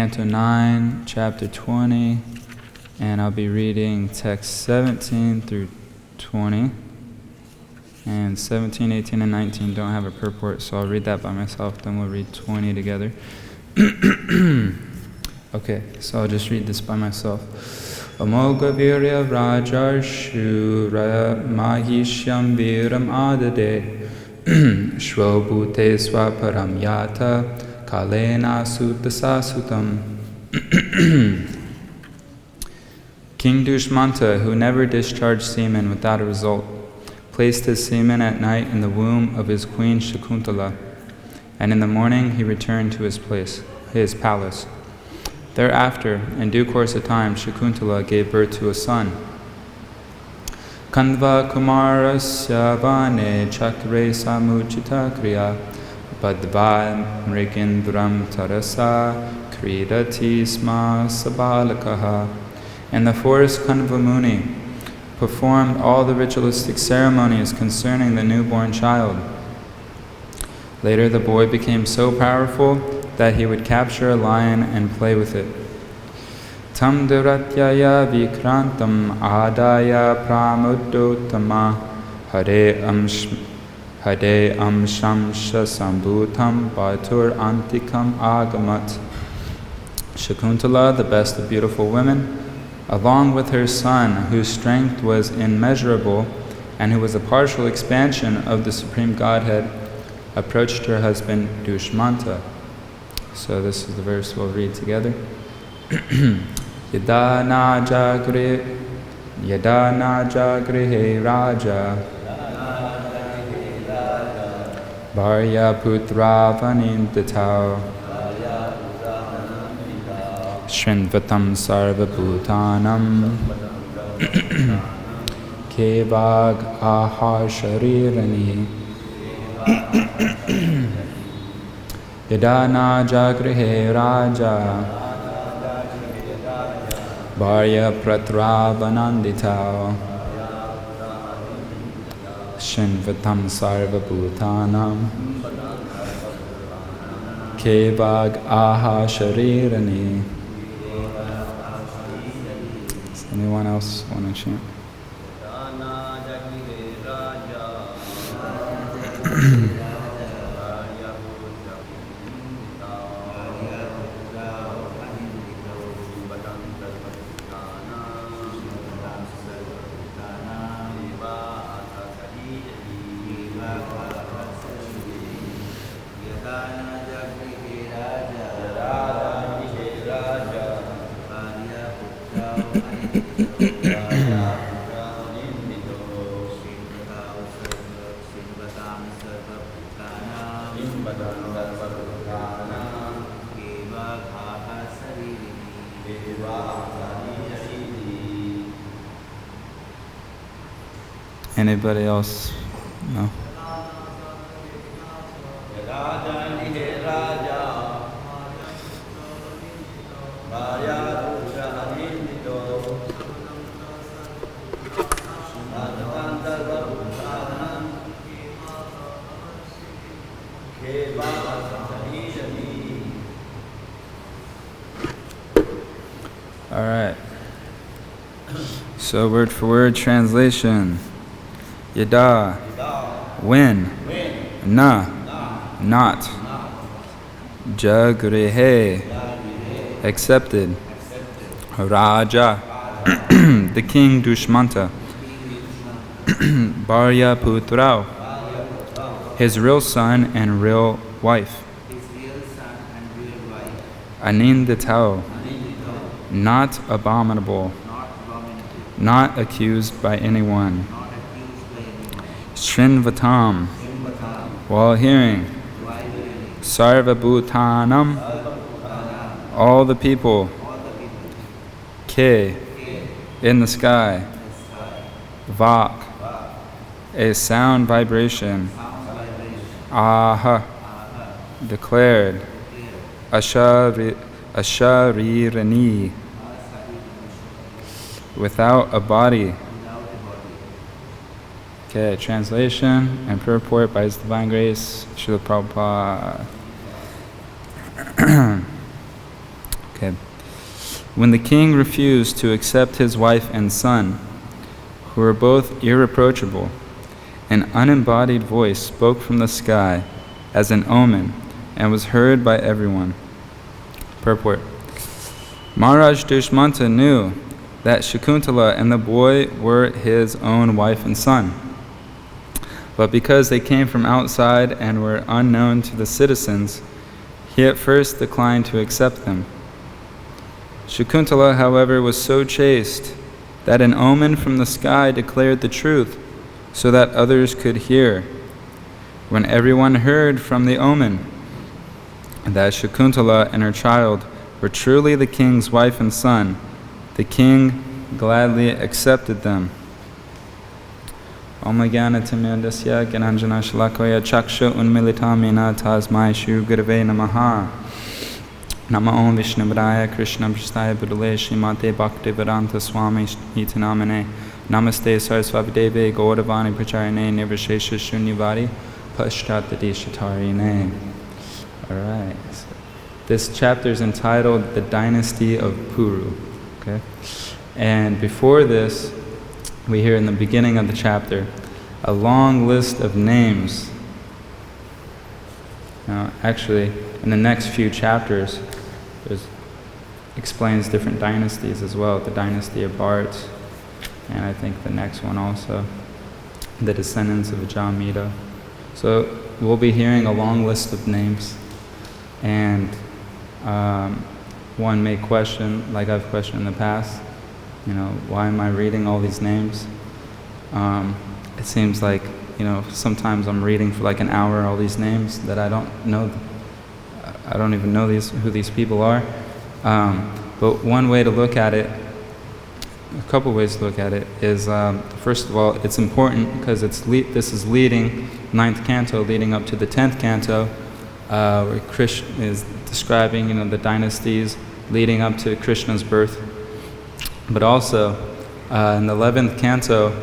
Canto 9, Chapter 20, and I'll be reading text 17 through 20. And 17, 18, and 19 don't have a purport, so I'll read that by myself, then we'll read 20 together. Okay, so I'll just read this by myself. Amoga virya rajarshu raya mahishyam viram adade shvobhute swaparam yata kalena sutasasutam. King Dushmanta, who never discharged semen without a result, placed his semen at night in the womb of his queen Shakuntala, and in the morning he returned to his palace. Thereafter, in due course of time, Shakuntala gave birth to a son. Kandva kumarasya vane chakre samuchita kriya badva mrigindram tarasa kridati sma sabalakaha. In the forest, Kandva Muni performed all the ritualistic ceremonies concerning the newborn child. Later, the boy became so powerful that he would capture a lion and play with it. Tam duratyaya vikrantam adaya pramuddotama hare amshamsha sambhutam batur antikam agamat. Shakuntala, the best of beautiful women, along with her son, whose strength was immeasurable and who was a partial expansion of the Supreme Godhead, approached her husband Dushmanta. So this is the verse we'll read together. Yada na jagrihe raja Bharya putra vanintatau Shrinvatam sarva bhutanam Kevag aha sharirani Yada na jagrihe raja Bharya pratra vananditao Shinvatam sarva bhutanam Kevag aha sharirani. Does anyone else want to chant? Anybody else? No? All right. So word for word translation. Yada, when, na, not, jagrihe, accepted, raja, the king Dushmanta, Bharya putrao, his real son and real wife, anindatao, not abominable, not accused by anyone, Shrinvatam, while hearing, Sarva Bhutanam, all the people, Ke, in the sky, Vak, a sound vibration, Aha, declared, Asharirani, without a body. Okay, translation and purport by His Divine Grace, Srila Prabhupada. Okay. When the king refused to accept his wife and son, who were both irreproachable, an unembodied voice spoke from the sky as an omen and was heard by everyone. Purport. Maharaj Dushmanta knew that Shakuntala and the boy were his own wife and son. But because they came from outside and were unknown to the citizens, he at first declined to accept them. Shakuntala, however, was so chaste that an omen from the sky declared the truth so that others could hear. When everyone heard from the omen that Shakuntala and her child were truly the king's wife and son, the king gladly accepted them. Om Jnana Timyandasya Gyananjana Shalakoya Chaksha Unmilitamena Tasmai Shri Gurave Namaha. Nama Om Vishnubhadaya Krishna Prasthaya Budale Srimate Bhakti-Vedanta Swami Itinamane Namaste Saraswati Deve Gaudavani Pracharine Nirvishesha Shunyavadi Pashtatadishatarine. Alright. This chapter is entitled The Dynasty of Puru. Okay? And before this, we hear in the beginning of the chapter a long list of names. Now, actually, in the next few chapters, it explains different dynasties as well. The dynasty of Bharts, and I think the next one also, the descendants of Jamida. So we'll be hearing a long list of names, and one may question, like I've questioned in the past, why am I reading all these names? It seems like, sometimes I'm reading for like an hour all these names that I don't know. I don't even know who these people are. But one way to look at it, a couple ways to look at it, is first of all, it's important because this is leading, 9th canto, leading up to the 10th canto, where Krishna is describing, the dynasties leading up to Krishna's birth. But also, in the 11th canto,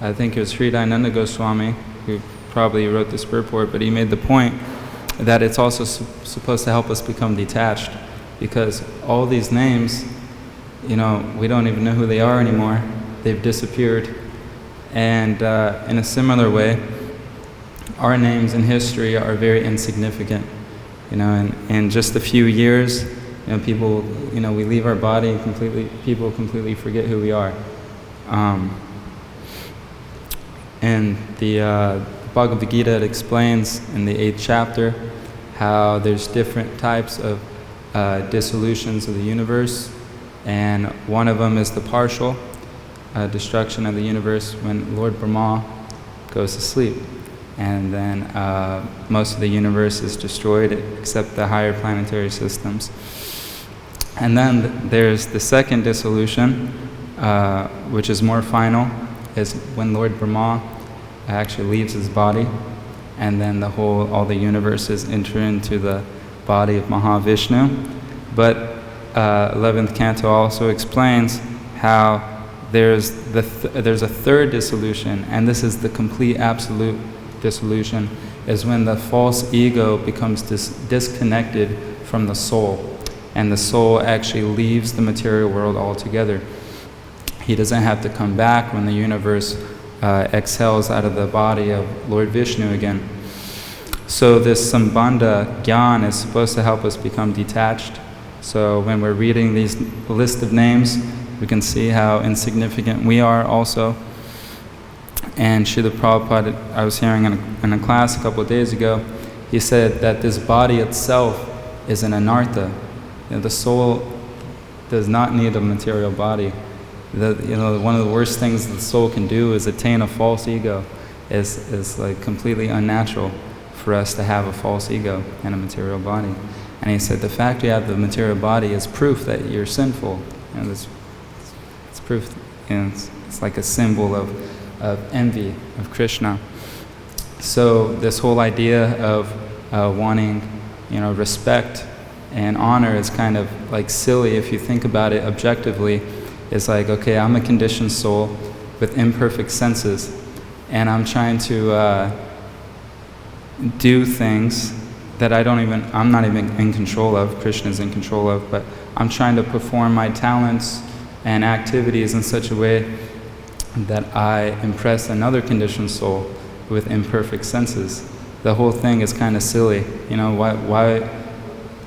I think it was Sri Ananda Goswami who probably wrote this purport, but he made the point that it's also supposed to help us become detached, because all these names, we don't even know who they are anymore. They've disappeared. And in a similar way, our names in history are very insignificant. In just a few years, people, we leave our body and people completely forget who we are. And the Bhagavad-Gita, it explains in the 8th chapter how there's different types of dissolutions of the universe, and one of them is the partial destruction of the universe when Lord Brahma goes to sleep, and then most of the universe is destroyed except the higher planetary systems. And then there's the second dissolution, which is more final, is when Lord Brahma actually leaves his body, and then all the universes enter into the body of Mahavishnu. But 11th canto also explains how there's a third dissolution, and this is the complete absolute dissolution, is when the false ego becomes disconnected from the soul, and the soul actually leaves the material world altogether. He doesn't have to come back when the universe exhales out of the body of Lord Vishnu again. So this Sambandha Gyan is supposed to help us become detached. So when we're reading these list of names, we can see how insignificant we are also. And Srila Prabhupada, I was hearing in a class a couple of days ago, he said that this body itself is an anartha. The soul does not need a material body. One of the worst things the soul can do is attain a false ego. Is like completely unnatural for us to have a false ego and a material body. And he said the fact you have the material body is proof that you're sinful. It's proof. It's like a symbol of envy of Krishna. So this whole idea of wanting, respect and honor is kind of like silly if you think about it objectively. It's like, okay, I'm a conditioned soul with imperfect senses, and I'm trying to do things that I'm not even in control of. Krishna's in control of, but I'm trying to perform my talents and activities in such a way that I impress another conditioned soul with imperfect senses. The whole thing is kind of silly. Why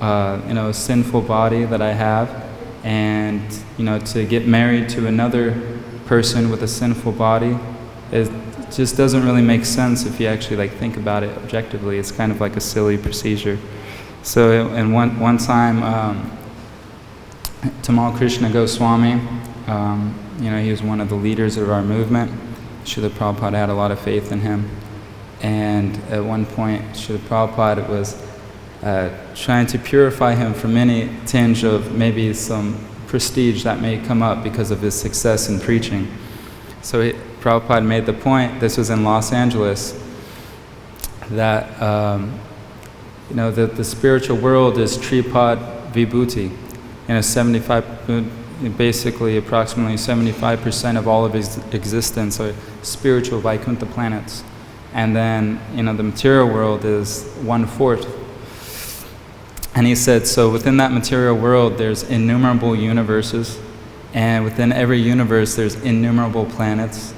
a sinful body that I have, and to get married to another person with a sinful body, it just doesn't really make sense if you actually think about it objectively. It's kind of like a silly procedure. So and one time, Tamal Krishna Goswami, he was one of the leaders of our movement. Srila Prabhupada had a lot of faith in him. And at one point, Srila Prabhupada was trying to purify him from any tinge of maybe some prestige that may come up because of his success in preaching. So Prabhupada made the point, this was in Los Angeles, that the spiritual world is Tripad Vibhuti. 75, approximately 75% of all of his existence are spiritual Vaikuntha planets. And then, the material world is 1/4. And he said, so within that material world, there's innumerable universes. And within every universe, there's innumerable planets.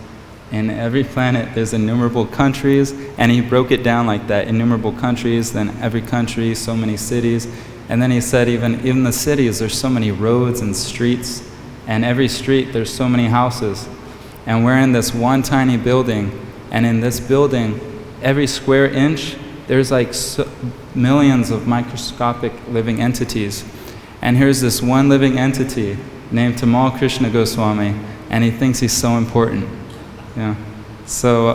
In every planet, there's innumerable countries. And he broke it down like that, innumerable countries, then every country, so many cities. And then he said, even the cities, there's so many roads and streets. And every street, there's so many houses. And we're in this one tiny building. And in this building, every square inch, there's millions of microscopic living entities. And here's this one living entity named Tamal Krishna Goswami, and he thinks he's so important. So,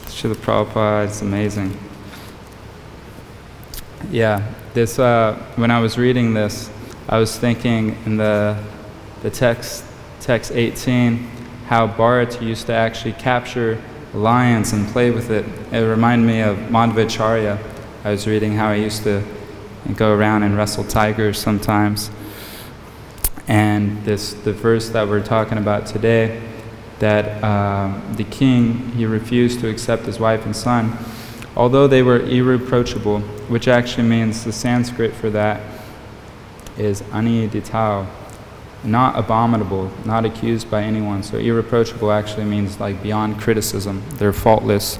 Srila Prabhupada, it's amazing. This when I was reading this, I was thinking in the text 18, how Bharat used to actually capture lions and play with it. It reminded me of Madhvacharya. I was reading how he used to go around and wrestle tigers sometimes. And the verse that we're talking about today, that the king, he refused to accept his wife and son, although they were irreproachable, which actually means, the Sanskrit for that is aniditao, not abominable, not accused by anyone. So irreproachable actually means beyond criticism. They're faultless,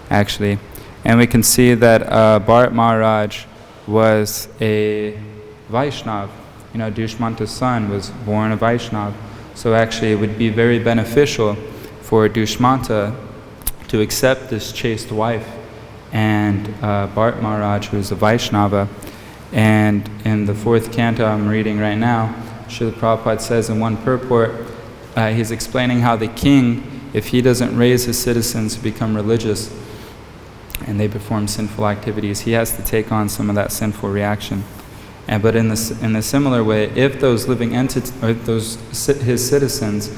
actually. And we can see that Bharat Maharaj was a Vaishnav. Dushmanta's son was born a Vaishnav. So actually it would be very beneficial for Dushmanta to accept this chaste wife. And Bharat Maharaj, who is a Vaishnava, and in the 4th canto I'm reading right now, Srila Prabhupada says in one purport, he's explaining how the king, if he doesn't raise his citizens to become religious and they perform sinful activities, he has to take on some of that sinful reaction. But in a similar way, if those living entities, or his citizens,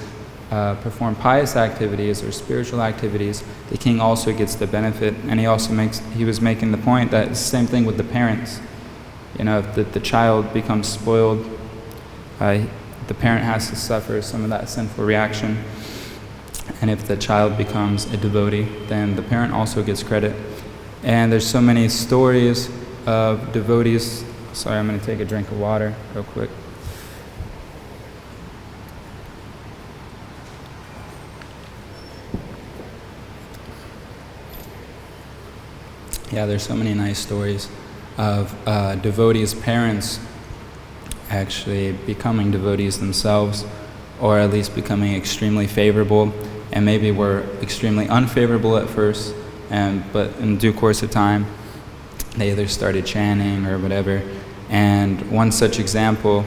perform pious activities or spiritual activities, the king also gets the benefit. And he was making the point that it's the same thing with the parents. If the child becomes spoiled, the parent has to suffer some of that sinful reaction. And if the child becomes a devotee, then the parent also gets credit. And there's so many stories of devotees. Sorry, I'm going to take a drink of water real quick. There's so many nice stories of devotees' parents actually becoming devotees themselves, or at least becoming extremely favorable, and maybe were extremely unfavorable at first, but in due course of time, they either started chanting or whatever. And one such example,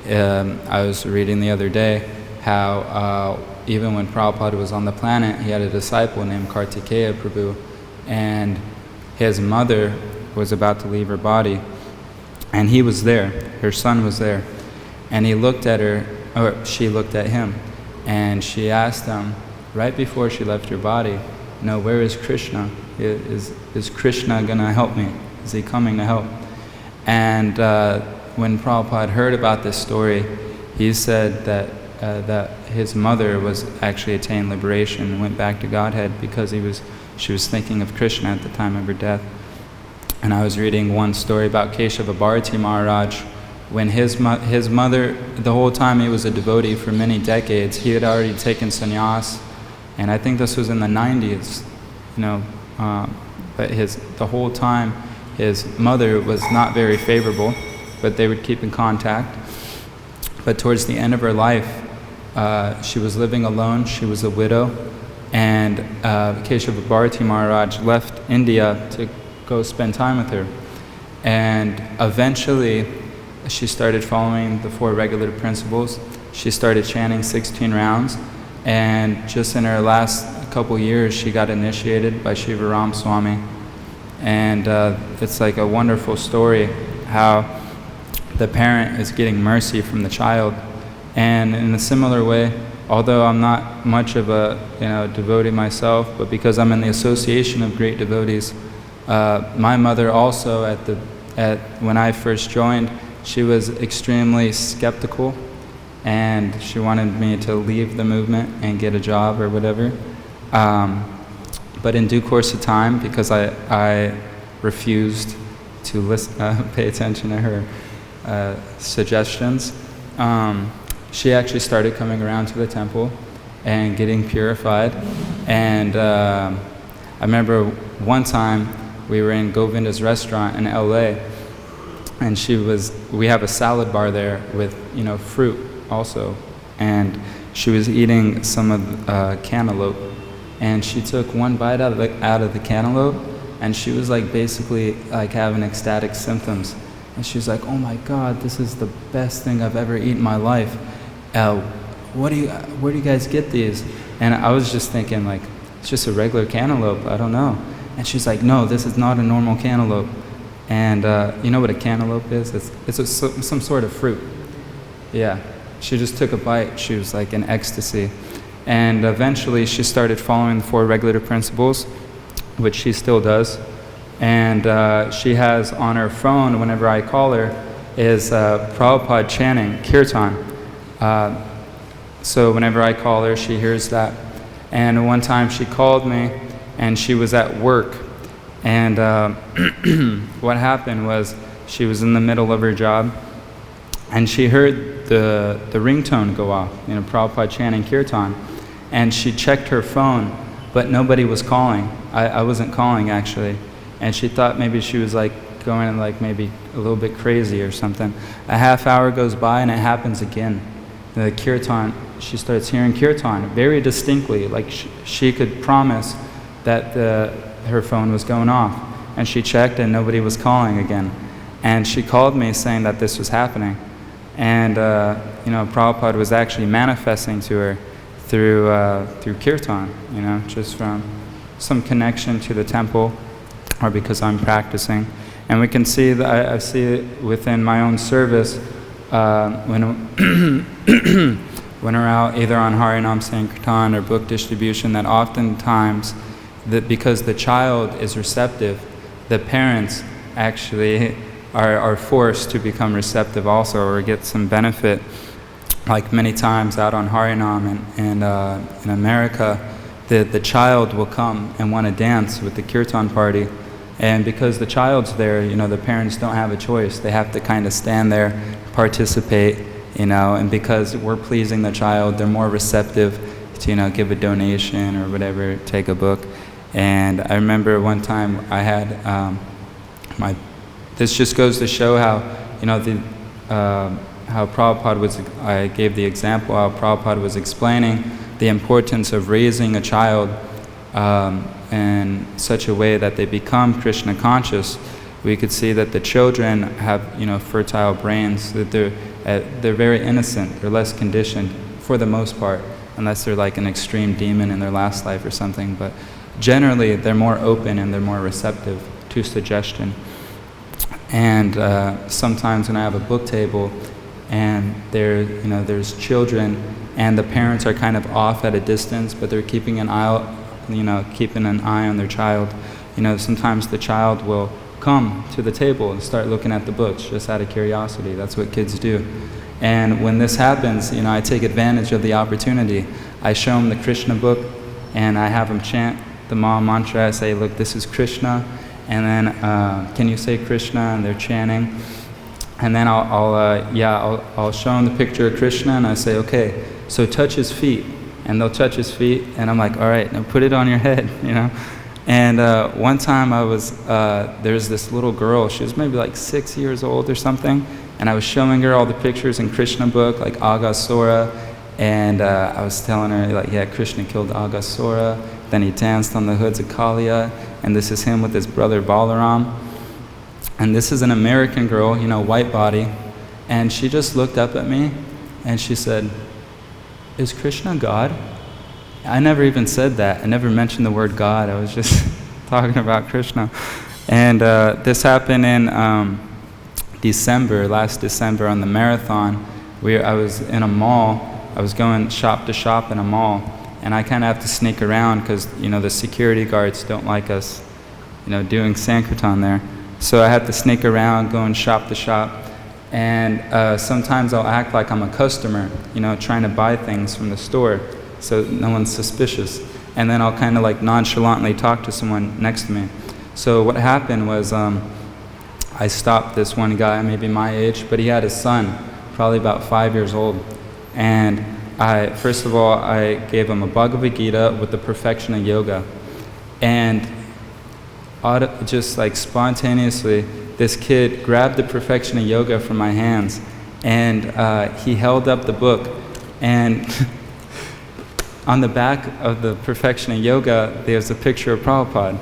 I was reading the other day, how even when Prabhupada was on the planet, he had a disciple named Kartikeya Prabhu, and his mother was about to leave her body, and he was there, her son was there, and he looked at her, or she looked at him, and she asked him, right before she left her body, where is Krishna? Is Krishna going to help me? Is he coming to help? And when Prabhupada heard about this story, he said that his mother was actually attained liberation and went back to Godhead because she was thinking of Krishna at the time of her death. And I was reading one story about Keshava Bharati Maharaj. When his mother, the whole time he was a devotee for many decades, he had already taken sannyas, and I think this was in the 90s, but the whole time his mother was not very favorable, but they would keep in contact. But towards the end of her life, she was living alone, she was a widow, and Keshava Bharati Maharaj left India to go spend time with her. And eventually, she started following the 4 regular principles. She started chanting 16 rounds, and just in her last couple years, she got initiated by Shiva Ram Swami. And it's like a wonderful story how the parent is getting mercy from the child. And in a similar way, although I'm not much of a devotee myself, but because I'm in the association of great devotees, my mother also when I first joined, she was extremely skeptical, and she wanted me to leave the movement and get a job or whatever. But in due course of time, because I refused to pay attention to her suggestions, she actually started coming around to the temple and getting purified. And I remember one time we were in Govinda's restaurant in LA, and we have a salad bar there with fruit also, and she was eating some of cantaloupe, and she took one bite out of the cantaloupe, and she was like basically like having ecstatic symptoms, and she was like, "Oh my God, this is the best thing I've ever eaten in my life. Where do you guys get these?" And I was just thinking, like, it's just a regular cantaloupe, I don't know. And she's like, "No, this is not a normal cantaloupe." And you know what a cantaloupe is? It's some sort of fruit. Yeah. She just took a bite. She was like in ecstasy. And eventually she started following the 4 regular principles, which she still does. And she has on her phone, whenever I call her, is Prabhupada chanting Kirtan. So whenever I call her, she hears that. And one time she called me, and she was at work. And what happened was she was in the middle of her job, and she heard the ringtone go off, Prabhupada chanting Kirtan. And she checked her phone, but nobody was calling. I wasn't calling, actually. And she thought maybe she was like going like maybe a little bit crazy or something. A half hour goes by, and it happens again. The Kirtan, she starts hearing Kirtan very distinctly, like she could promise that her phone was going off. And she checked, and nobody was calling again. And she called me saying that this was happening. And Prabhupada was actually manifesting to her through Kirtan, just from some connection to the temple, or because I'm practicing. And we can see that I see it within my own service when we're out either on Harinam Sankirtan or book distribution, that oftentimes because the child is receptive, the parents actually are forced to become receptive also, or get some benefit. Like many times out on Harinam and in America, the child will come and want to dance with the Kirtan party. And because the child's there, the parents don't have a choice. They have to kind of stand there, participate, and because we're pleasing the child, they're more receptive to, give a donation or whatever, take a book. And I remember one time I had this just goes to show how, how Prabhupada I gave the example how Prabhupada was explaining the importance of raising a child in such a way that they become Krishna conscious. We could see that the children have, fertile brains, that they're very innocent, they're less conditioned for the most part, unless they're like an extreme demon in their last life or something. But generally, they're more open and they're more receptive to suggestion. And sometimes when I have a book table and there's children and the parents are kind of off at a distance, but they're keeping an eye on their child, sometimes the child will come to the table and start looking at the books just out of curiosity. That's what kids do. And when this happens, I take advantage of the opportunity. I show them the Krishna book and I have them chant the Maha Mantra. I say, look, this is Krishna, and then can you say Krishna, and they're chanting, and then I'll show them the picture of Krishna, and I say, okay, so touch his feet, and they'll touch his feet, and I'm like, all right, now put it on your head, you know. And one time there's this little girl, she was maybe like 6 years old or something, and I was showing her all the pictures in Krishna book, like Aghasura, and I was telling her, like, yeah, Krishna killed Aghasura, then he danced on the hoods of Kaliya, and this is him with his brother Balaram. And this is an American girl, you know, white body, and she just looked up at me, and she said, is Krishna God? I never even said that. I never mentioned the word God. I was just talking about Krishna. And this happened in last December on the marathon. I was in a mall. I was going shop to shop in a mall, and I kind of have to sneak around because, you know, the security guards don't like us, you know, doing Sankirtan there. So I had to sneak around, going shop to shop, and sometimes I'll act like I'm a customer, you know, trying to buy things from the store, so no one's suspicious. And then I'll kind of like nonchalantly talk to someone next to me. So what happened was I stopped this one guy, maybe my age, but he had a son, probably about 5 years old. And first of all, I gave him a Bhagavad-Gita with the perfection of yoga. And just like spontaneously, this kid grabbed the perfection of yoga from my hands, and he held up the book, and on the back of the perfection of yoga, there's a picture of Prabhupada.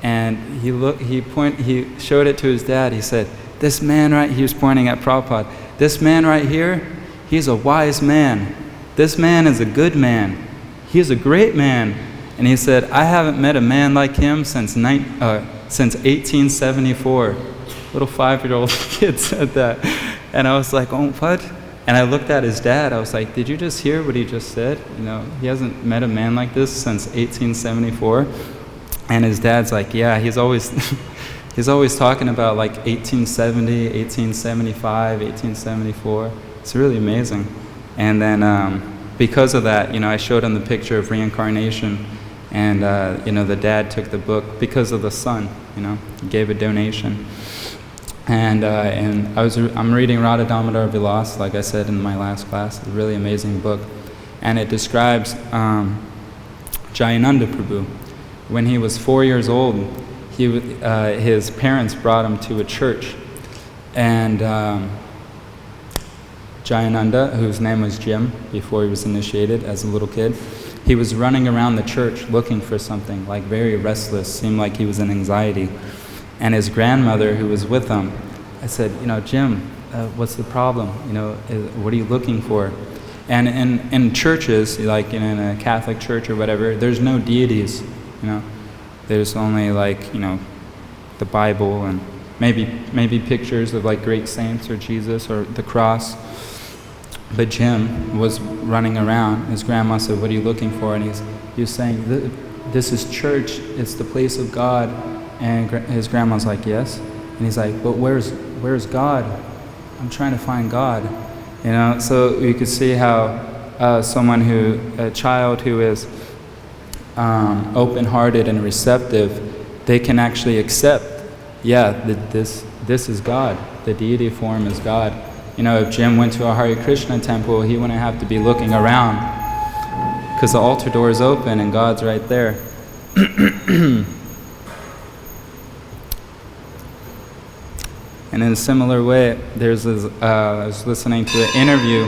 And he showed it to his dad. He said, this man he was pointing at Prabhupada, this man right here, he's a wise man. This man is a good man. He's a great man. And he said, I haven't met a man like him since 1874. Little 5-year-old kid said that. And I was like, oh, what? And I looked at his dad. I was like, did you just hear what he just said? You know, he hasn't met a man like this since 1874. And his dad's like, yeah, he's always talking about like 1870, 1875, 1874. It's really amazing. And then because of that, you know, I showed him the picture of reincarnation, and you know, the dad took the book because of the son. You know, he gave a donation. And I'm reading Radha Damodar Vilas, like I said in my last class. It's a really amazing book, and it describes Jayananda Prabhu. When he was 4 years old, his parents brought him to a church, and Jayananda, whose name was Jim before he was initiated as a little kid, he was running around the church looking for something, like very restless, seemed like he was in anxiety. And his grandmother, who was with him, I said, you know, Jim, what's the problem? You know, what are you looking for? And in churches, like in a Catholic church or whatever, there's no deities, you know. There's only like, you know, the Bible and maybe pictures of like great saints or Jesus or the cross. But Jim was running around. His grandma said, what are you looking for? And he was saying, this is church, it's the place of God. And his grandma's like, yes. And he's like, but where's God? I'm trying to find God. You know, so you could see how a child who is open-hearted and receptive, they can actually accept, yeah, this is God. The deity form is God. You know, if Jim went to a Hare Krishna temple, he wouldn't have to be looking around because the altar door is open and God's right there. And in a similar way, there's this, I was listening to an interview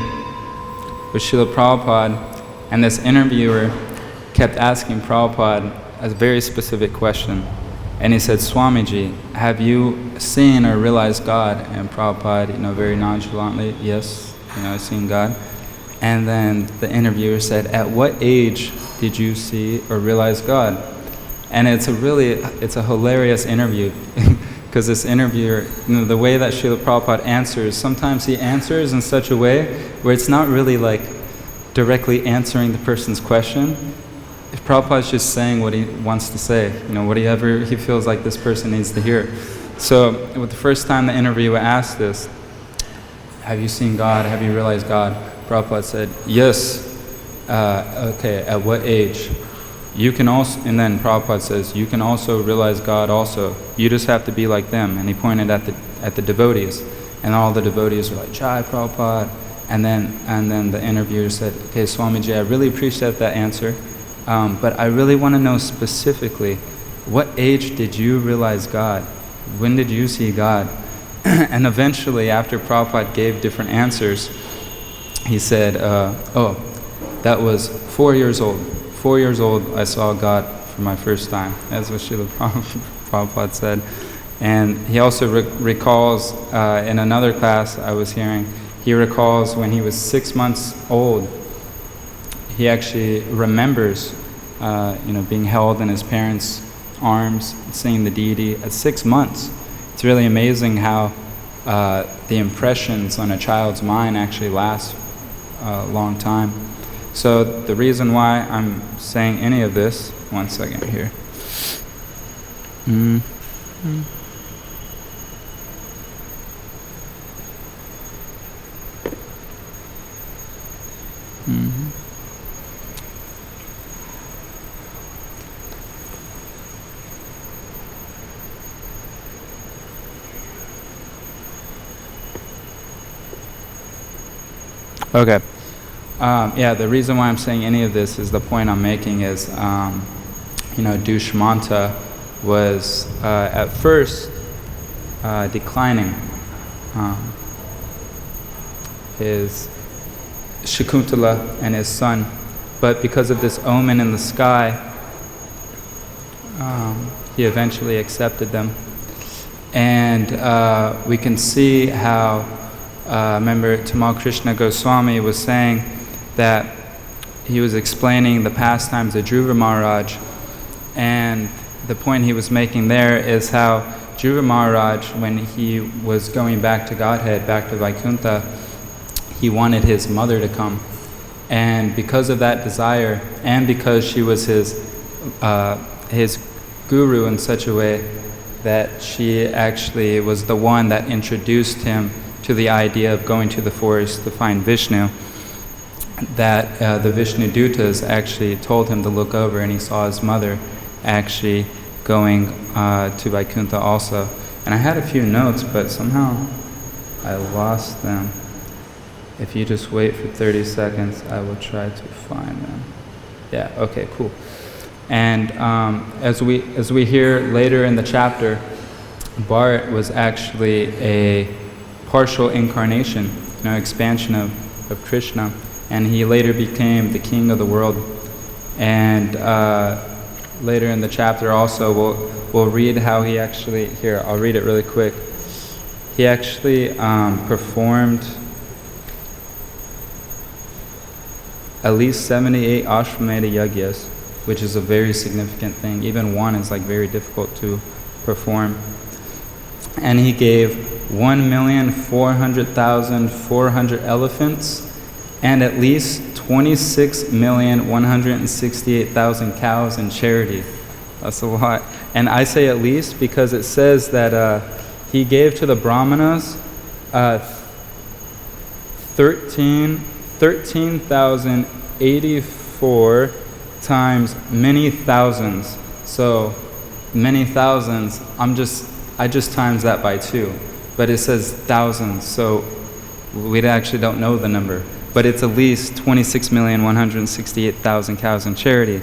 with Srila Prabhupada, and this interviewer kept asking Prabhupada a very specific question. And he said, Swamiji, have you seen or realized God? And Prabhupada, you know, very nonchalantly, yes, you know, I've seen God. And then the interviewer said, at what age did you see or realize God? And it's a hilarious interview. Because this interviewer, you know, the way that Srila Prabhupada answers, sometimes he answers in such a way where it's not really like directly answering the person's question. If Prabhupada's just saying what he wants to say, you know, whatever he feels like this person needs to hear. So with the first time the interviewer asked this, have you seen God? Have you realized God? Prabhupada said, yes. Okay, at what age? you can also, and then Prabhupada says, you can also realize God also. You just have to be like them. And he pointed at the devotees, and all the devotees were like, Jai Prabhupada. And then the interviewer said, okay, Swamiji, I really appreciate that answer, but I really want to know specifically, what age did you realize God? When did you see God? And eventually, after Prabhupada gave different answers, he said, oh, that was 4 years old. 4 years old, I saw God for my first time. That's what Srila Prabhupada said. And he also recalls, in another class I was hearing, he recalls when he was 6 months old, he actually remembers being held in his parents' arms, seeing the deity at 6 months. It's really amazing how the impressions on a child's mind actually last a long time. So the reason why I'm saying any of this, one second here. Okay. The reason why I'm saying any of this is the point I'm making is, Dushmanta was at first declining his Shakuntala and his son, but because of this omen in the sky, he eventually accepted them. And we can see how, remember Tamal Krishna Goswami was saying that he was explaining the pastimes of Dhruva Maharaj, and the point he was making there is how Dhruva Maharaj, when he was going back to Godhead, back to Vaikuntha, he wanted his mother to come. And because of that desire, and because she was his guru in such a way that she actually was the one that introduced him to the idea of going to the forest to find Vishnu, that the Vishnu Dutas actually told him to look over, and he saw his mother actually going to Vaikuntha also. And I had a few notes, but somehow I lost them. If you just wait for 30 seconds, I will try to find them. Yeah, okay, cool. And as we hear later in the chapter, Bharat was actually a partial incarnation, expansion of Krishna, and he later became the king of the world. And later in the chapter also we'll read how he actually, here, I'll read it really quick. He actually performed at least 78 Ashwamedha Yagyas, which is a very significant thing. Even one is very difficult to perform. And he gave 1,400,400 elephants and at least 26,168,000 cows in charity. That's a lot. And I say at least because it says that he gave to the Brahmanas 13,084 times many thousands. So many thousands, I just times that by 2. But it says thousands, so we actually don't know the number. But it's at least 26,168,000 cows in charity.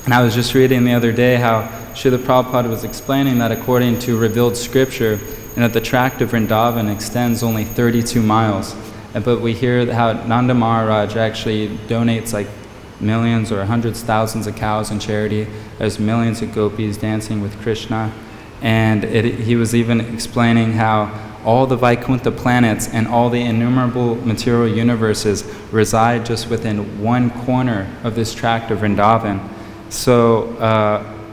And I was just reading the other day how Srila Prabhupada was explaining that according to revealed scripture, the tract of Vrindavan extends only 32 miles. But we hear how Nanda Maharaj actually donates millions or hundreds, thousands of cows in charity. There's millions of gopis dancing with Krishna. And he was even explaining how all the Vaikuntha planets and all the innumerable material universes reside just within one corner of this tract of Vrindavan. So,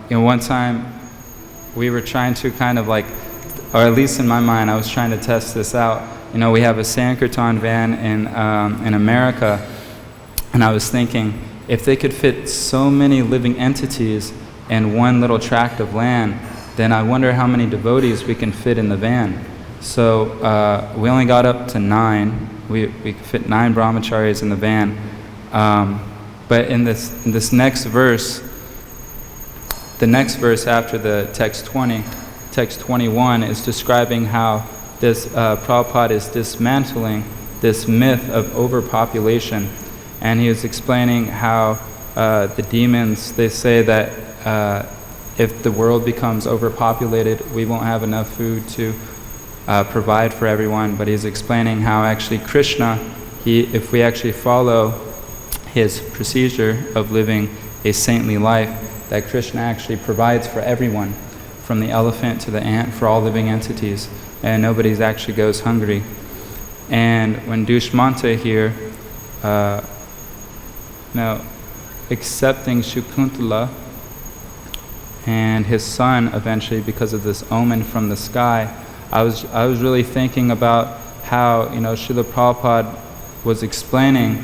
one time we were trying to or at least in my mind, I was trying to test this out. We have a Sankirtan van in America, and I was thinking, if they could fit so many living entities in one little tract of land, then I wonder how many devotees we can fit in the van. So we only got up to 9. We could fit 9 brahmacharis in the van. But in this next verse, the next verse after the text 20, text 21, is describing how this Prabhupada is dismantling this myth of overpopulation. And he was explaining how the demons, they say that if the world becomes overpopulated, we won't have enough food to provide for everyone. But he's explaining how actually Krishna, if we actually follow his procedure of living a saintly life, that Krishna actually provides for everyone, from the elephant to the ant, for all living entities, and nobody actually goes hungry. And when Dushmanta here, accepting Shakuntala and his son eventually because of this omen from the sky, I was really thinking about how, Srila Prabhupada was explaining.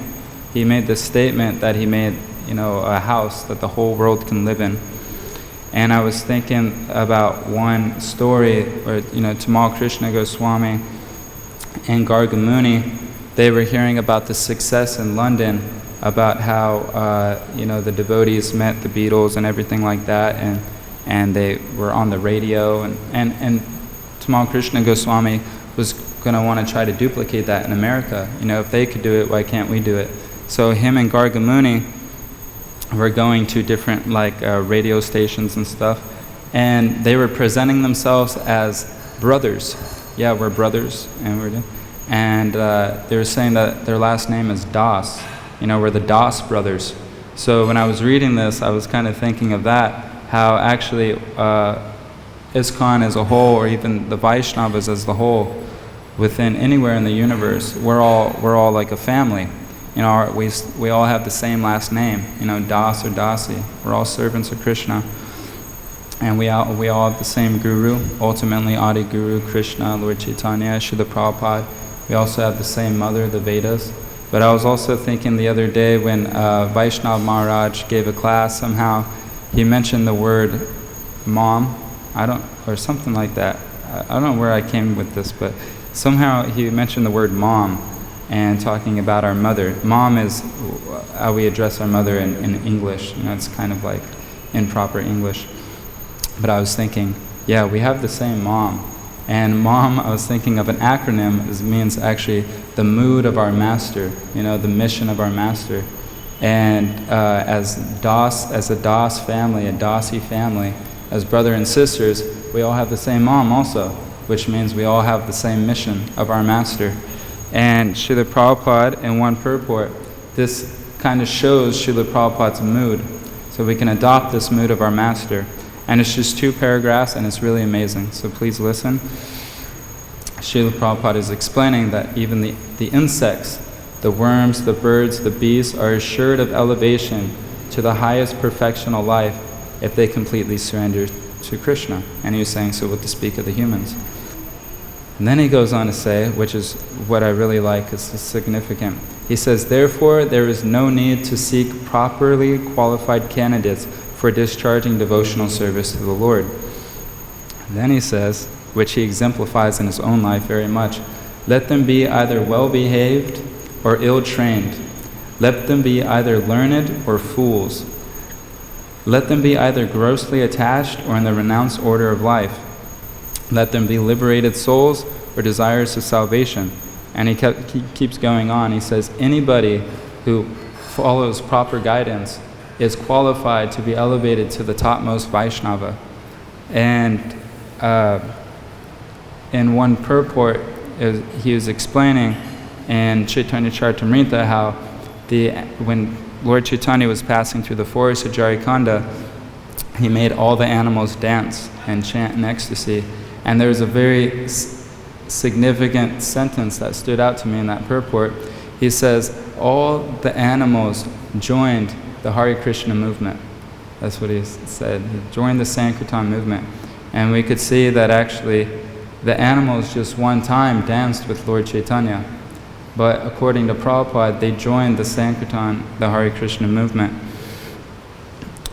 He made this statement that he made, a house that the whole world can live in. And I was thinking about one story where, Tamal Krishna Goswami and Garga Muni, they were hearing about the success in London, about how, the devotees met the Beatles and everything like that, and they were on the radio, and Tamal Krishna Goswami was going to want to try to duplicate that in America. If they could do it, why can't we do it? So him and Garga Muni were going to different radio stations and stuff, and they were presenting themselves as brothers. Yeah, we're brothers, and they were saying that their last name is Das. We're the Das brothers. So when I was reading this, I was kind of thinking of that, how actually ISKCON as a whole, or even the Vaishnavas as the whole, within anywhere in the universe, we're all like a family. We all have the same last name, Das or Dasi. We're all servants of Krishna. And we all have the same guru, ultimately Adi Guru, Krishna, Lord Chaitanya, Srila Prabhupada. We also have the same mother, the Vedas. But I was also thinking the other day when Vaishnav Maharaj gave a class, somehow he mentioned the word mom, or something like that. I don't know where I came with this, but somehow he mentioned the word mom and talking about our mother. Mom is how we address our mother in English. It's kind of like improper English. But I was thinking, yeah, we have the same mom. And mom, I was thinking of an acronym. It means actually the mood of our master, the mission of our master. And as a Das family, a Dasi family, as brother and sisters, we all have the same mom also, which means we all have the same mission of our master. And Srila Prabhupada, in one purport, this kind of shows Srila Prabhupada's mood. So we can adopt this mood of our master. And it's just 2 paragraphs, and it's really amazing. So please listen. Srila Prabhupada is explaining that even the insects, the worms, the birds, the beasts are assured of elevation to the highest perfectional life if they completely surrender to Krishna. And he was saying, so what to speak of the humans? And then he goes on to say, which is what I really like, is significant. He says, therefore, there is no need to seek properly qualified candidates for discharging devotional service to the Lord. And then he says, which he exemplifies in his own life very much, let them be either well-behaved or ill-trained. Let them be either learned or fools. Let them be either grossly attached or in the renounced order of life. Let them be liberated souls or desirous of salvation. And he keeps going on. He says, anybody who follows proper guidance is qualified to be elevated to the topmost Vaishnava. And in one purport, he was explaining in Chaitanya Charitamrita how when Lord Chaitanya was passing through the forest of Jarikhanda, he made all the animals dance and chant in ecstasy. And there was a very significant sentence that stood out to me in that purport. He says, all the animals joined the Hare Krishna movement. That's what he said. He joined the Sankirtan movement. And we could see that actually the animals just one time danced with Lord Chaitanya. But according to Prabhupada, they joined the Sankirtan, the Hare Krishna movement.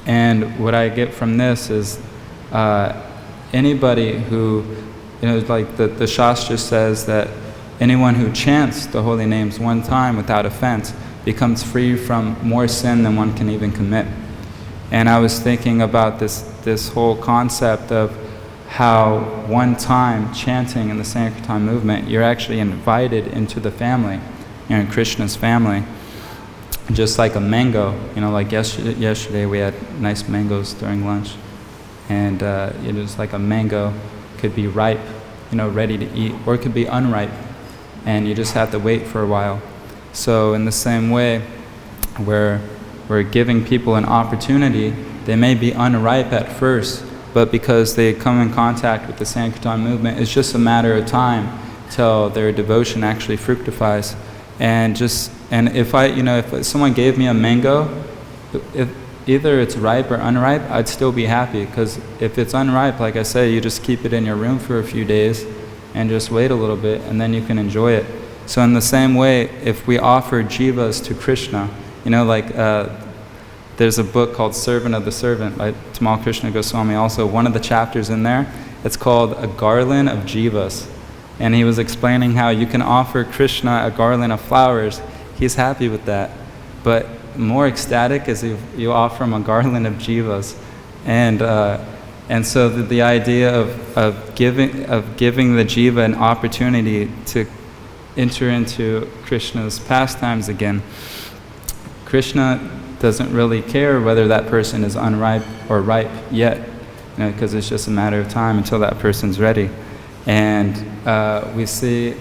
And what I get from this is anybody who, like the Shastra says that anyone who chants the holy names one time without offense becomes free from more sin than one can even commit. And I was thinking about this whole concept of how one time chanting in the Sankirtan movement, you're actually invited into the family. You're in Krishna's family. Just like a mango, like yesterday we had nice mangoes during lunch. And it was like a mango could be ripe, ready to eat, or it could be unripe. And you just have to wait for a while. So in the same way, where we're giving people an opportunity, they may be unripe at first, but because they come in contact with the Sankirtan movement, it's just a matter of time till their devotion actually fructifies. And if someone gave me a mango, if either it's ripe or unripe, I'd still be happy, because if it's unripe, like I said, you just keep it in your room for a few days and just wait a little bit, and then you can enjoy it. So in the same way, if we offer jivas to Krishna, there's a book called Servant of the Servant by Tamal Krishna Goswami. Also, one of the chapters in there, it's called A Garland of Jivas. And he was explaining how you can offer Krishna a garland of flowers. He's happy with that. But more ecstatic is if you offer him a garland of jivas. And so the idea of giving the jiva an opportunity to enter into Krishna's pastimes again. Krishna doesn't really care whether that person is unripe or ripe yet, because it's just a matter of time until that person's ready. And we see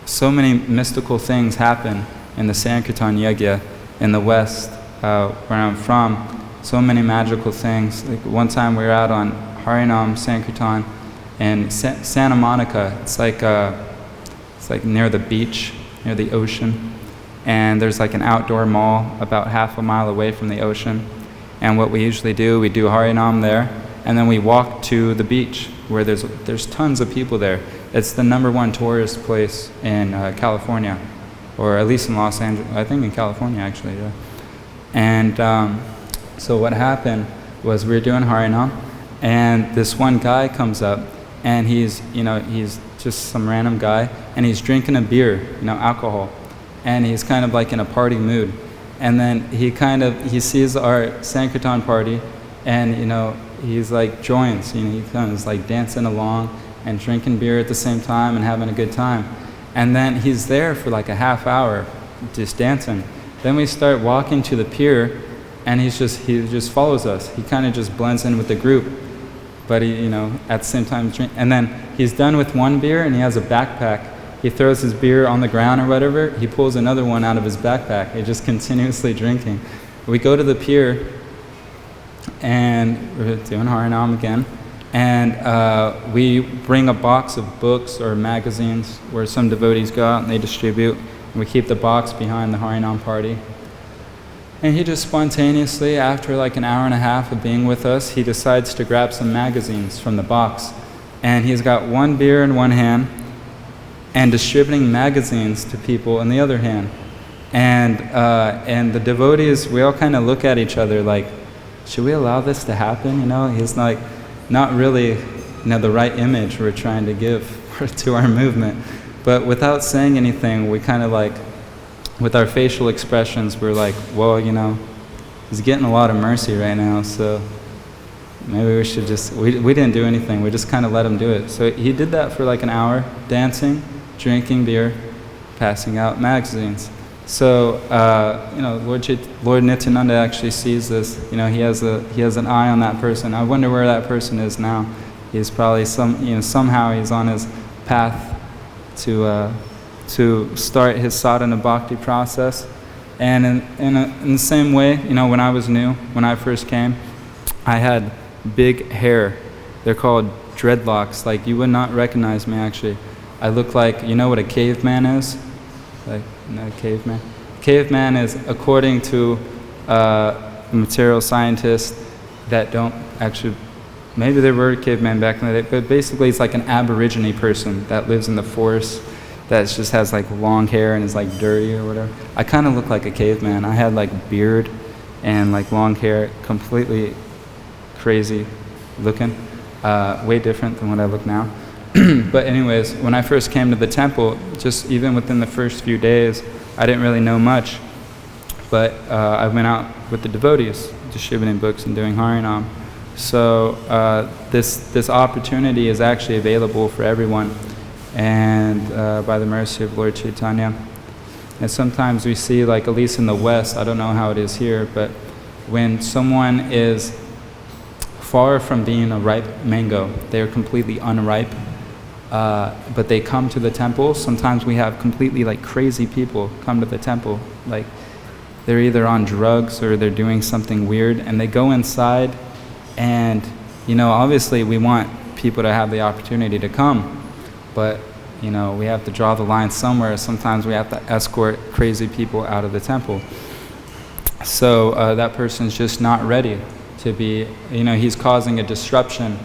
so many mystical things happen in the Sankirtan Yajna in the West, where I'm from. So many magical things. Like one time we were out on Harinam Sankirtan in Santa Monica. It's like near the beach, near the ocean. And there's like an outdoor mall about half a mile away from the ocean. And what we usually do, we do Harinam there, and then we walk to the beach where there's tons of people there. It's the #1 tourist place in California, or at least in Los Angeles. I think in California actually, yeah. And so what happened was we were doing Harinam, and this one guy comes up, and he's just some random guy, and he's drinking a beer, alcohol. And he's kind of like in a party mood. And then he sees our Sankirtan party, and he's like joins, he kind of is like dancing along and drinking beer at the same time and having a good time. And then he's there for like a half hour just dancing. Then we start walking to the pier, and he just follows us. He kind of just blends in with the group, but he at the same time drink. And then he's done with one beer, and he has a backpack. He throws his beer on the ground or whatever, he pulls another one out of his backpack. He's just continuously drinking. We go to the pier, and we're doing Harinam again, and we bring a box of books or magazines where some devotees go out and they distribute, and we keep the box behind the Harinam party. And he just spontaneously, after like an hour and a half of being with us, he decides to grab some magazines from the box. And he's got one beer in one hand, and distributing magazines to people in the other hand. And the devotees, we all kind of look at each other like, should we allow this to happen? He's like, not really the right image we're trying to give to our movement. But without saying anything, we kind of like, with our facial expressions, we're like, well, he's getting a lot of mercy right now, so maybe we should just, we didn't do anything, we just kind of let him do it. So he did that for like an hour, dancing, drinking beer, passing out magazines. So, Lord Nityananda actually sees this. He has an eye on that person. I wonder where that person is now. He's probably somehow he's on his path to start his sadhana bhakti process. And in the same way, when I was new, when I first came, I had big hair. They're called dreadlocks. Like, you would not recognize me actually. I look like, what a caveman is? Like, caveman? Caveman is, according to material scientists that don't actually, maybe there were cavemen back in the day, but basically it's like an aborigine person that lives in the forest that just has like long hair and is like dirty or whatever. I kind of look like a caveman. I had like beard and like long hair, completely crazy looking, way different than what I look now. But anyways, when I first came to the temple, just even within the first few days, I didn't really know much. But I went out with the devotees, distributing books and doing Harinam. So this opportunity is actually available for everyone, and by the mercy of Lord Chaitanya. And sometimes we see, like at least in the West, I don't know how it is here, but when someone is far from being a ripe mango, they're completely unripe, but they come to the temple. Sometimes we have completely like crazy people come to the temple, like they're either on drugs or they're doing something weird, and they go inside, and obviously we want people to have the opportunity to come, but we have to draw the line somewhere. Sometimes we have to escort crazy people out of the temple. So that person's just not ready to be, he's causing a disruption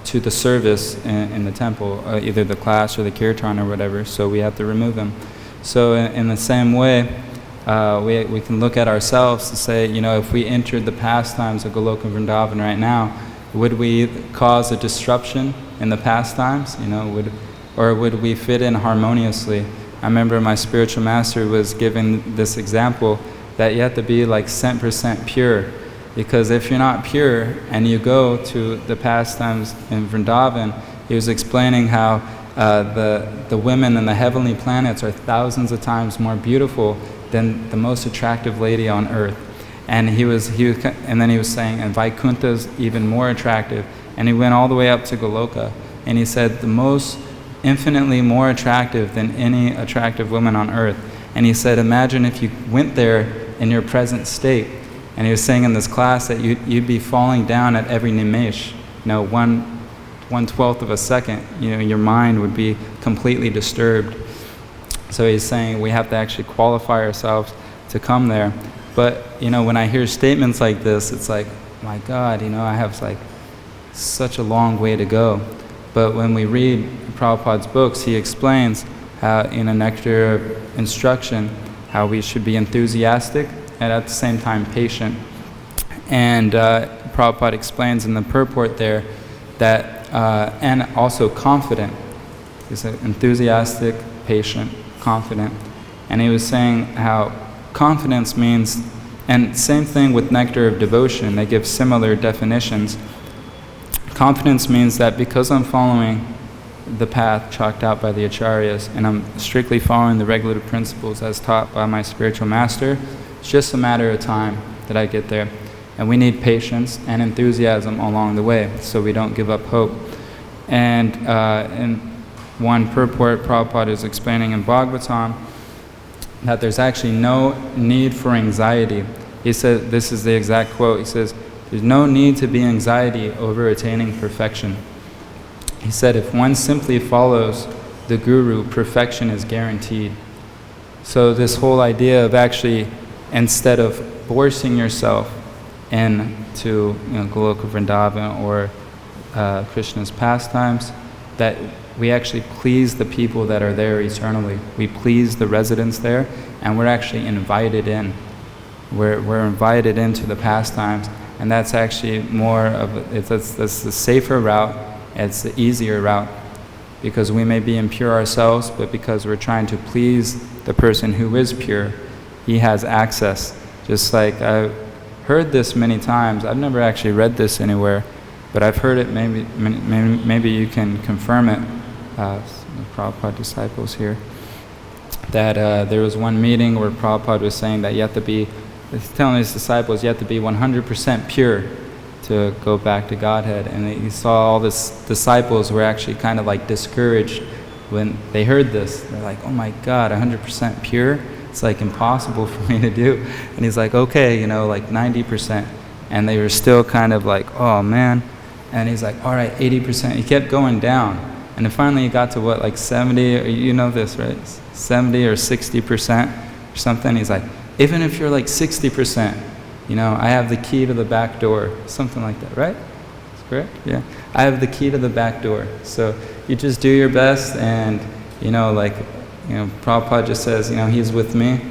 to the service in the temple, either the class or the kirtan or whatever, so we have to remove him. So in the same way, we can look at ourselves to say, if we entered the pastimes of Goloka Vrindavan right now, would we cause a disruption in the pastimes? Or would we fit in harmoniously? I remember my spiritual master was giving this example that you have to be like 100% pure, because if you're not pure and you go to the pastimes in Vrindavan, he was explaining how the women in the heavenly planets are thousands of times more beautiful than the most attractive lady on earth. And then he was saying, and Vaikuntha's even more attractive. And he went all the way up to Goloka, and he said the most infinitely more attractive than any attractive woman on earth. And he said, imagine if you went there in your present state. And he was saying in this class that you'd be falling down at every nimesh, 1/12 of a second. Your mind would be completely disturbed. So he's saying we have to actually qualify ourselves to come there. But when I hear statements like this, it's like, my God, I have like such a long way to go. But when we read Prabhupada's books, he explains how, in a nectar of instruction, how we should be enthusiastic and at the same time patient. And Prabhupada explains in the purport there that, and also confident. He said enthusiastic, patient, confident. And he was saying how confidence means, and same thing with nectar of devotion, they give similar definitions. Confidence means that because I'm following the path chalked out by the acharyas, and I'm strictly following the regulative principles as taught by my spiritual master, it's just a matter of time that I get there. And we need patience and enthusiasm along the way, so we don't give up hope. And in one purport, Prabhupada is explaining in Bhagavatam that there's actually no need for anxiety. He said, this is the exact quote, he says, there's no need to be anxiety over attaining perfection. He said, if one simply follows the Guru, perfection is guaranteed. So this whole idea of actually, instead of forcing yourself into Goloka Vrindavan or Krishna's pastimes, that we actually please the people that are there eternally. We please the residents there, and we're actually invited in. We're invited into the pastimes, and that's actually more of that's the safer route. It's the easier route, because we may be impure ourselves, but because we're trying to please the person who is pure, he has access. Just like I've heard this many times. I've never actually read this anywhere, but I've heard it. Maybe you can confirm it. The Prabhupada disciples here, that there was one meeting where Prabhupada was saying that he's telling his disciples you have to be 100% pure to go back to Godhead. And he saw all these disciples were actually kind of like discouraged when they heard this. They're like, oh my God, 100% pure? It's like impossible for me to do. And he's like, okay, like 90%. And they were still kind of like, oh man. And he's like, all right, 80%. He kept going down. And then finally he got to what, like 70, or you know this, right? 70 or 60% or something. He's like, even if you're like 60%, I have the key to the back door. Something like that, right? That's correct? Yeah. I have the key to the back door. So you just do your best, and, Prabhupada just says, he's with me,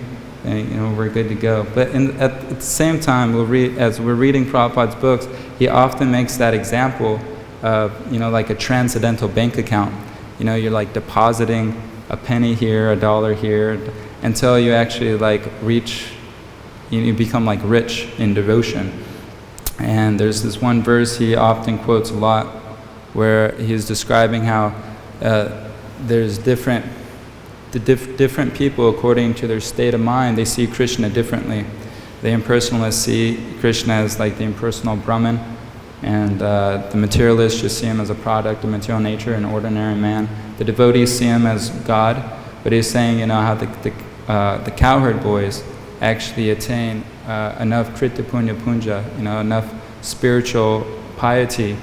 and, we're good to go. But at the same time, as we're reading Prabhupada's books, he often makes that example of, like a transcendental bank account. You're like depositing a penny here, a dollar here, until you actually like reach, you become like rich in devotion. And there's this one verse he often quotes a lot where he's describing how there's different people, according to their state of mind, they see Krishna differently. The impersonalists see Krishna as like the impersonal Brahman, and the materialists just see him as a product of material nature, an ordinary man. The devotees see him as God, but he's saying, how the cowherd boys actually attain enough krita punya punja, enough spiritual piety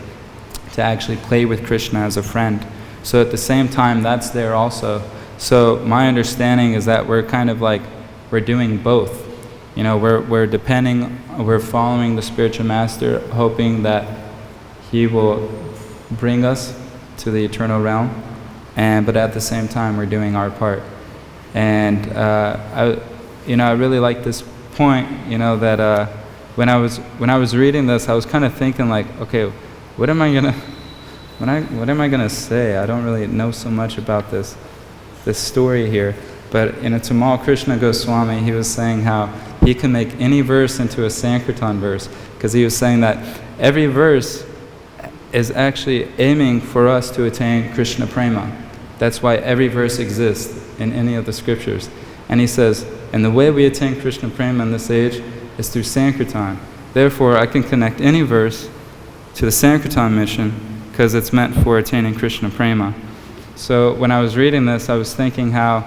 to actually play with Krishna as a friend. So at the same time, that's there also. So my understanding is that we're kind of like, we're doing both. We're following the spiritual master, hoping that he will bring us to the eternal realm, but at the same time, we're doing our part. And I really like this point, that when I was reading this, I was kind of thinking like, okay, what am I gonna say? I don't really know so much about this story here. But in a Tamal Krishna Goswami, he was saying how he can make any verse into a Sankirtan verse, because he was saying that every verse is actually aiming for us to attain Krishna Prema. That's why every verse exists in any of the scriptures. And he says, and the way we attain Krishna Prema in this age is through Sankirtan. Therefore, I can connect any verse to the Sankirtan mission, because it's meant for attaining Krishna Prema. So when I was reading this, I was thinking how,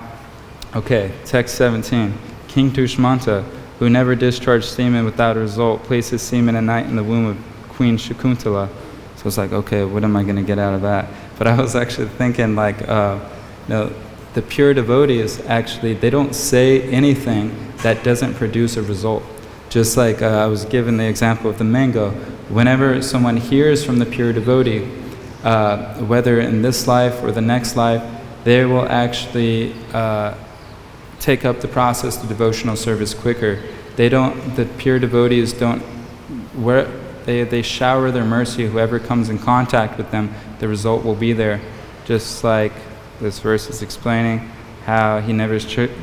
okay, text 17, King Tushmanta, who never discharged semen without a result, placed his semen at night in the womb of Queen Shakuntala. So it's like, okay, what am I going to get out of that? But I was actually thinking like, the pure devotees actually, they don't say anything that doesn't produce a result. Just like I was given the example of the mango. Whenever someone hears from the pure devotee, whether in this life or the next life, they will actually take up the process of devotional service quicker. The pure devotees they shower their mercy. Whoever comes in contact with them, the result will be there. Just like this verse is explaining how he never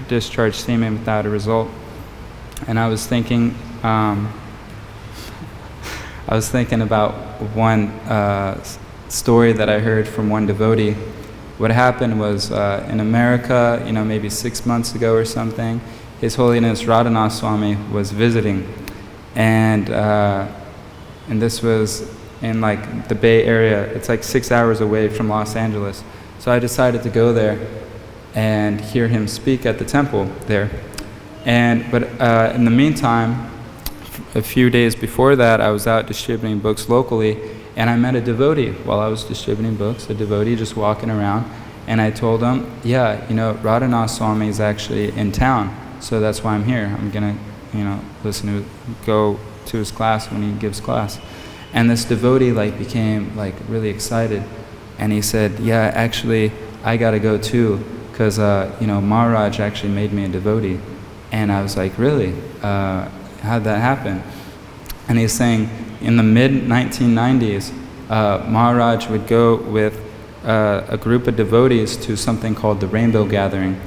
discharged semen without a result. And I was thinking about one story that I heard from one devotee. What happened was in America, maybe 6 months ago or something, His Holiness Radhanath Swami was visiting, and this was in like the Bay Area. It's like 6 hours away from Los Angeles. So I decided to go there and hear him speak at the temple there. But in the meantime, a few days before that, I was out distributing books locally, and I met a devotee while I was distributing books, a devotee just walking around, and I told him, Radhanath Swami is actually in town, so that's why I'm here. I'm gonna, go to his class when he gives class. And this devotee became really excited, and he said, yeah, actually, I gotta go too, because Maharaj actually made me a devotee. And I was like, really? How'd that happen? And he's saying, in the mid-1990s, Maharaj would go with a group of devotees to something called the Rainbow Gathering.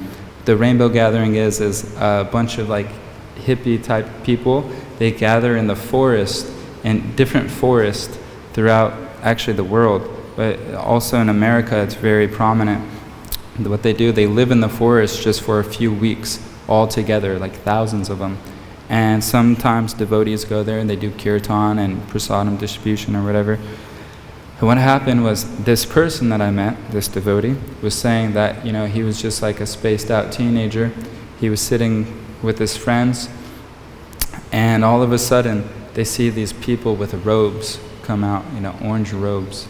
The Rainbow Gathering is a bunch of hippie-type people. They gather in the forest, in different forests throughout actually the world, but also in America it's very prominent. What they do, they live in the forest just for a few weeks all together, thousands of them. And sometimes devotees go there and they do kirtan and prasadam distribution or whatever. And what happened was this person that I met, this devotee, was saying that he was just like a spaced out teenager. He was sitting with his friends, and all of a sudden they see these people with robes come out, orange robes,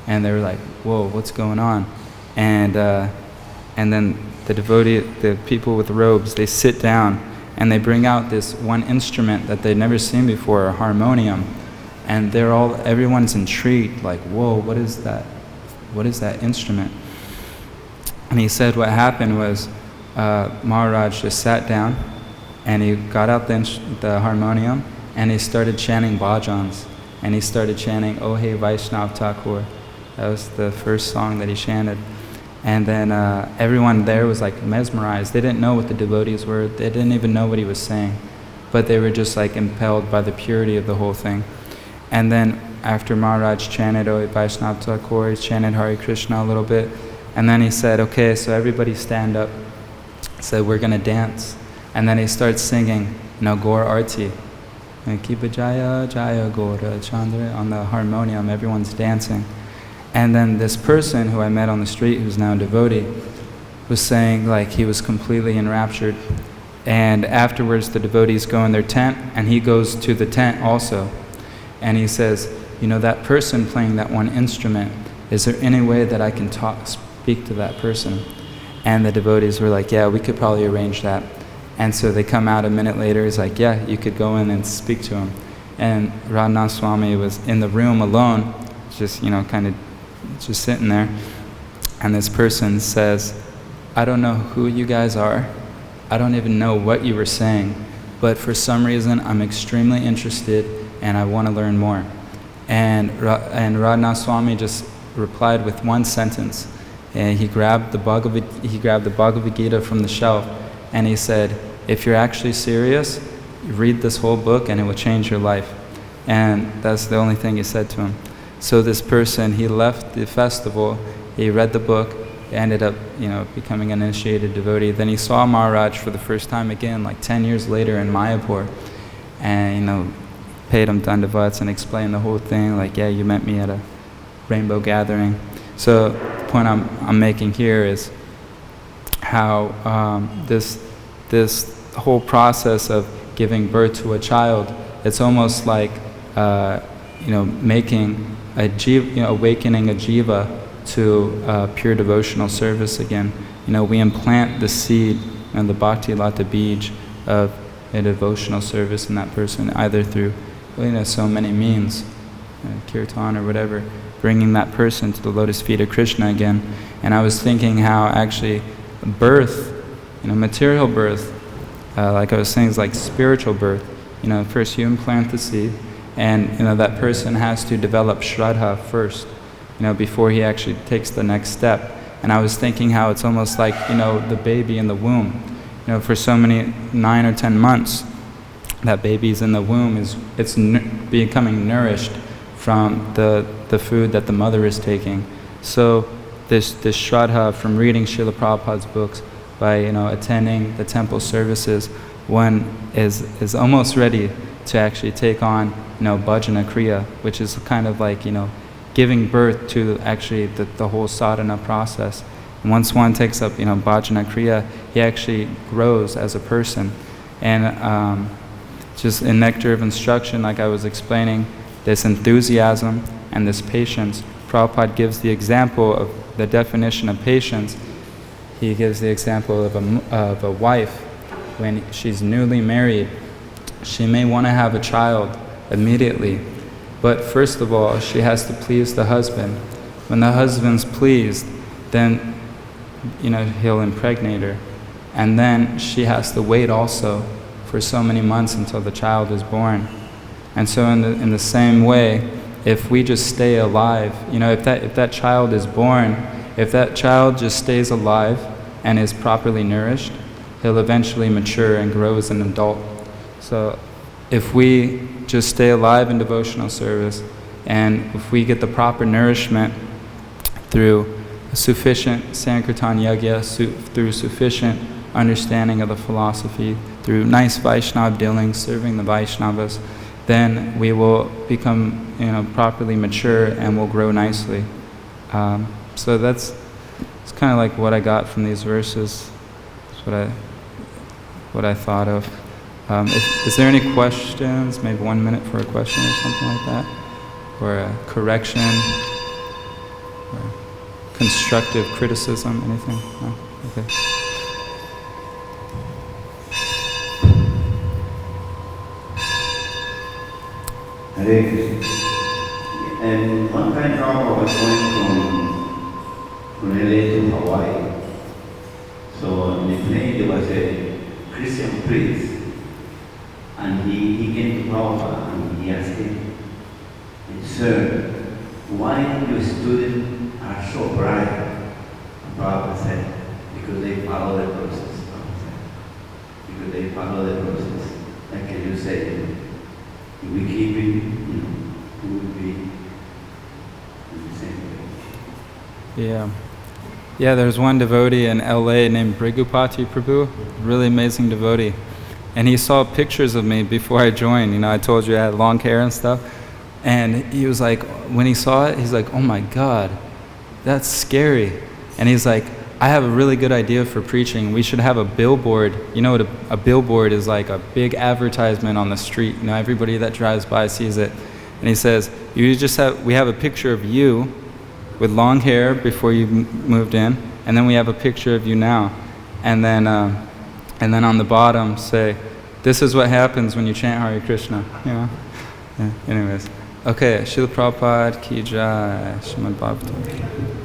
and they were like, whoa, what's going on? And then the people with robes, they sit down and they bring out this one instrument that they'd never seen before, a harmonium. And everyone's intrigued, whoa, what is that? What is that instrument? And he said what happened was Maharaj just sat down and he got out the harmonium and he started chanting bhajans. And he started chanting, Oh Hey Vaishnav Thakur. That was the first song that he chanted. And then everyone there was mesmerized. They didn't know what the devotees were. They didn't even know what he was saying. But they were just impelled by the purity of the whole thing. And then after Maharaj chanted Vaishnava Thakur, he chanted Hare Krishna a little bit. And then he said, okay, so everybody stand up. He said, we're going to dance. And then he starts singing, Gaur Arti. And Kipa Jaya, Jaya Gaura Chandra on the harmonium, everyone's dancing. And then this person who I met on the street, who's now a devotee, was saying like he was completely enraptured. And afterwards the devotees go in their tent, and he goes to the tent also. And he says, that person playing that one instrument, is there any way that I can speak to that person? And the devotees were like, yeah, we could probably arrange that. And so they come out a minute later, he's like, yeah, you could go in and speak to him. And Radhanath Swami was in the room alone, just, kind of just sitting there. And this person says, I don't know who you guys are. I don't even know what you were saying. But for some reason, I'm extremely interested and I want to learn more. And Radhanath Swami just replied with one sentence. And he grabbed the Bhagavad-Gita from the shelf, and he said, if you're actually serious, read this whole book and it will change your life. And that's the only thing he said to him. So this person, he left the festival, he read the book, ended up becoming an initiated devotee. Then he saw Maharaj for the first time again, like 10 years later in Mayapur, and paid him dandavats and explained the whole thing, like, yeah, you met me at a rainbow gathering. So the point I'm making here is how this whole process of giving birth to a child, it's almost like making a jiva, awakening a jiva to pure devotional service again. We implant the seed and the bhakti lata bij of a devotional service in that person, either through so many means, kirtan or whatever, bringing that person to the lotus feet of Krishna again. And I was thinking how actually birth, material birth, like I was saying, is like spiritual birth. First you implant the seed, and that person has to develop shraddha first, before he actually takes the next step. And I was thinking how it's almost like, the baby in the womb. For so many 9 or 10 months, that baby's in the womb, it's becoming nourished from the food that the mother is taking. So this shraddha from reading Srila Prabhupada's books, by attending the temple services, one is almost ready to actually take on bhajana kriya, which is kind of like giving birth to actually the whole sadhana process. And once one takes up bhajana kriya, he actually grows as a person. And just in Nectar of Instruction, like I was explaining, this enthusiasm and this patience, Prabhupada gives the example of the definition of patience. He gives the example of a wife. When she's newly married, she may want to have a child immediately, but first of all, she has to please the husband. When the husband's pleased, then he'll impregnate her, and then she has to wait also for so many months until the child is born. And so in the same way, if we just stay alive, if that child is born, if that child just stays alive and is properly nourished, he'll eventually mature and grow as an adult. So if we just stay alive in devotional service, and if we get the proper nourishment through sufficient Sankirtan Yagya, through sufficient understanding of the philosophy, through nice Vaishnava dealings, serving the Vaishnavas, then we will become properly mature and will grow nicely. So it's kind of like what I got from these verses. It's what I thought of. Is there any questions? Maybe 1 minute for a question or something like that, or a correction, or constructive criticism, anything? No? Okay. Hare Krishna. And one time I was going from LA to Hawaii. So in the plane there was a Christian priest, and he came to Prabhupada and he asked him, "Sir, why your students are so bright?" And Prabhupada said, "Because they follow the process." Because they follow the process. Like you say, we keep it, Yeah. Yeah, there's one devotee in LA named Brigupati Prabhu, really amazing devotee. And he saw pictures of me before I joined. You know, I told you I had long hair and stuff. And he was like, when he saw it, he's like, oh my God, that's scary. And he's like, I have a really good idea for preaching. We should have a billboard. You know what a billboard is like, a big advertisement on the street. You know, everybody that drives by sees it. And he says, we have a picture of you with long hair before you moved in, and then we have a picture of you now. And then on the bottom say, this is what happens when you chant Hare Krishna. You know? Yeah, anyways. Okay, Srila Prabhupada ki jai, Srimad Bhagavatam.